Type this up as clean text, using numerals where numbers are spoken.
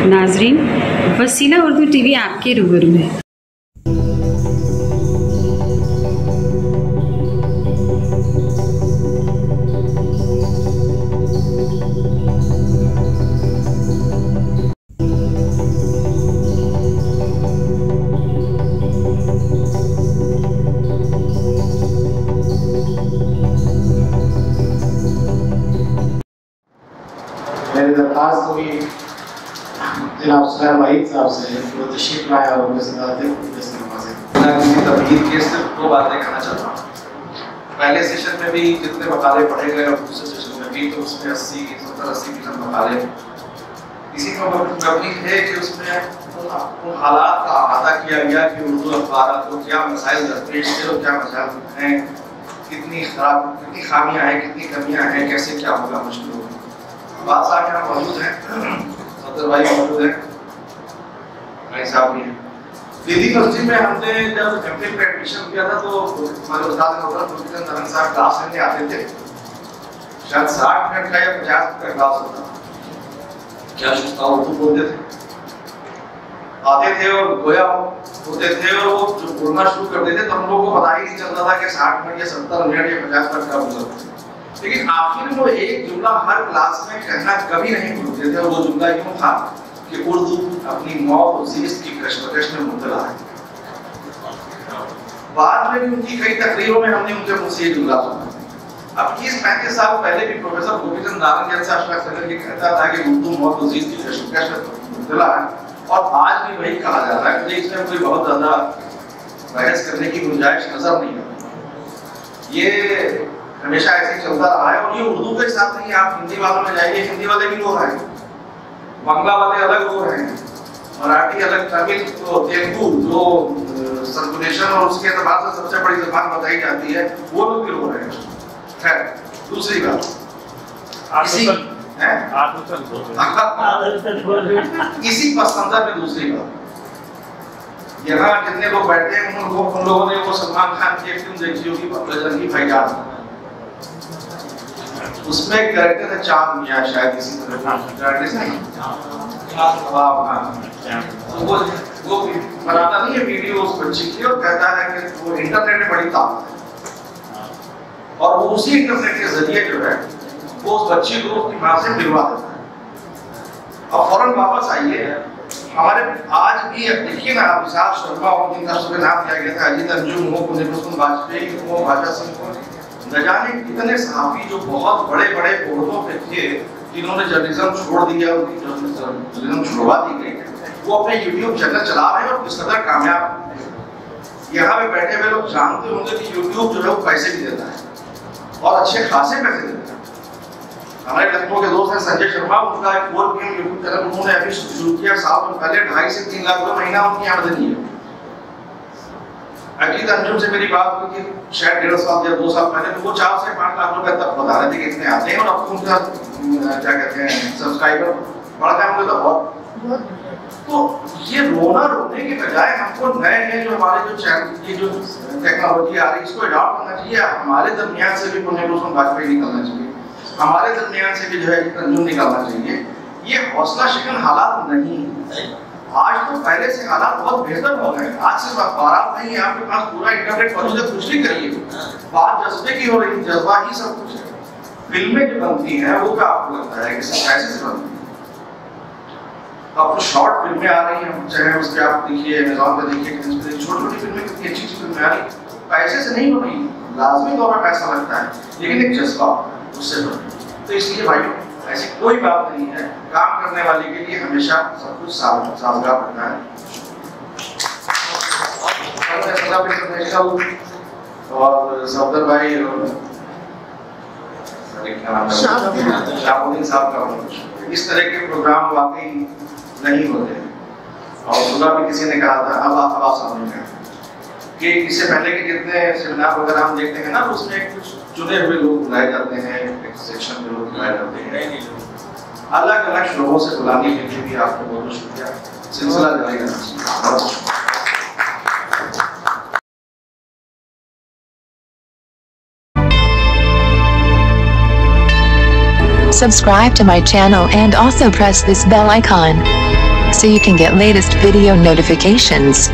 नाजरीन, वसीला उर्दू टीवी आपके रूबरू है। मेरी दरख्वास्त होगी जनाब सुहैल वाहीद साहब से वो तशरीफ लाए और उनके साथ तबदील के सिर्फ दो बातें कहना चाहता हूँ। पहले सेशन में भी जितने मकाले पढ़े गए और दूसरे सेशन में भी तो उसमें 70-80% मकाले इसी का मबनी है कि उसमें उन हालात का अहाता किया गया कि उर्दू अखबार को क्या मसाइल दरपेश थे और क्या मसाइल हैं, कितनी खामियाँ हैं, कितनी कमियाँ हैं, कैसे क्या होगा, मुश्किल होगा। बात साहब यहाँ मौजूद हैं, सदर भाई मौजूद हैं, भाई साहब भी हैं। दिल्ली मस्जिद में हमने जब एमफिल पे एडमिशन किया था तो हमारे उस्ताद नरन साहब क्लास लेने आते थे। शायद 60 मिनट का या 50 मिनट का क्लास होता था। क्या सोचता उर्दू बोलते थे, आते थे और गोया होते थे और वो जो बोलना शुरू करते थे तो हम लोगों को पता ही नहीं चलता था कि 60 मिनट या 70 मिनट या 50 मिनट का बोलते थे। लेकिन आखिर में वो एक जुमला हर क्लास में कहना कभी नहीं भूलते थे और वो जुमला यूं था कि उर्दू अपनी मौत और ज़िस्त की कश्मकश में मुब्तला है। बाद में भी उनकी कई तकरीरों में हमने उनके मुंह से ये जुमला सुना। अब 30-35 साल पहले भी प्रोफेसर गोपीचंद नारंग जैसा अशरफ ये कहता था कि उर्दू मौत और ज़िस्त की कश्मकश में मुब्तला है और आज भी वही कहा जा रहा है। मुझे इसमें कोई बहुत ज़्यादा बहस करने की गुंजाइश नजर नहीं आती। ये हमेशा ऐसे ही चलता रहा है और ये उर्दू के साथ नहीं। आप हिंदी वालों में जाइए, हिंदी वाले भी लोग हैं, बांग्ला वाले अलग लोग हैं, मराठी अलग, तमिल तो तेलुगु जो सर्कुलेशन और उसके एतबार से सबसे बड़ी ज़बान बताई जाती है वो लोग भी लोग हैं। खैर दूसरी बात इसी पसंदर में दूसरी बात, यहाँ जितने लोग बैठे हैं उन लोगों ने वो सलमान खान की एक फिल्म देखी होगी बजरंगी भाईजान, उसमें कैरेक्टर है चांद मियां, शायद इसी तरह से वो बनाता नहीं है वीडियो उस बच्ची की और कहता है कि वो इंटरनेट में बड़ी ताकत है और वो उसी इंटरनेट के जरिए जो है वो उस बच्ची को उसकी मां से मिलवा देता है। अब फौरन वापस आइए, हमारे आज भी देखिए ना, विशाल शर्मा और जिनका सुबह नाम दिया गया था, अजीत अंजुम हो, पुण्यभूषण वाजपेयी हो, भाषा सिंह हो, न जाने कितने सहाफी जो बहुत बड़े बड़े ओहदों पे थे जिन्होंने जर्नलिज्म छोड़ दिया, उनकी जर्नलिज्म छुड़वा दी गई, वो अपने यूट्यूब चैनल चला रहे हैं और किस कदर कामयाब। यहाँ पे बैठे हुए लोग जानते होंगे कि यूट्यूब जो है वो पैसे भी देता है और अच्छे खासे पैसे देता है। हमारे लखनऊ के दोस्त हैं संजय शर्मा, उनका एक 4 PM यूट्यूब चैनल उन्होंने अभी शुरू किया, साल पहले 2.5 से 3 लाख रुपए महीना उनकी आमदनी है। अजीत अंजुम से मेरी बात हुई कि शायद 1.5 साल या 2 साल पहले, तो वो 4 से 5 लाख रुपए तक बता रहे थे कि इतने आते हैं और अब उनका क्या कहते हैं सब्सक्राइबर बढ़ गया मुझे तो बहुत। तो ये रोने के बजाय हमको नए जो हमारे जो चैनल की जो टेक्नोलॉजी आ रही है इसको अडॉप्ट करना चाहिए। हमारे दरमियान से भी पुण्यभूषण वाजपेयी निकलना चाहिए, हमारे दरमियान से भी जो है अंजुम निकलना चाहिए। ये हौसला शिकन हालात नहीं है। आज तो पहले से हालात बहुत बेहतर हो गए। आज सिर्फ अखबार नहीं है, आपके पास पूरा इंटरनेट मौजूद है, कुछ भी करिए, बात जज्बे की हो रही, जज्बा ही सब कुछ है। फिल्में जो बनती हैं वो क्या आपको लगता है कि कैसे से बनती है? अब तो शॉर्ट फिल्में आ रही हैं, चाहे उसके आप देखिए अमेज़न पे देखिए, छोटी छोटी फिल्में कितनी अच्छी अच्छी फिल्में आ रही, पैसे से नहीं बनी, लाजमी तौर पर पैसा लगता है लेकिन एक जज्बा उससे बनी। तो इसलिए भाई ऐसी कोई बात नहीं है, काम करने वाले के लिए हमेशा सब कुछ साजगार रखना है। और सफदर भाई और शाहबुद्दीन साहब का इस तरह के प्रोग्राम वाकई नहीं होते। और सुबह भी किसी ने कहा था, अब आप समझ गए कि इससे पहले के जितने सेमिनार वगैरह हम देखते हैं ना, उसमें कुछ चुने हुए लोग बुलाए जाते हैं, एक सेक्शन में लोग बुलाए जाते हैं, अलग अलग शोबों से बुलाने के लिए भी आपको बहुत बहुत शुक्रिया। सिलसिला जारी रहना। Subscribe to my channel and also press this bell icon. so you can get latest video notifications.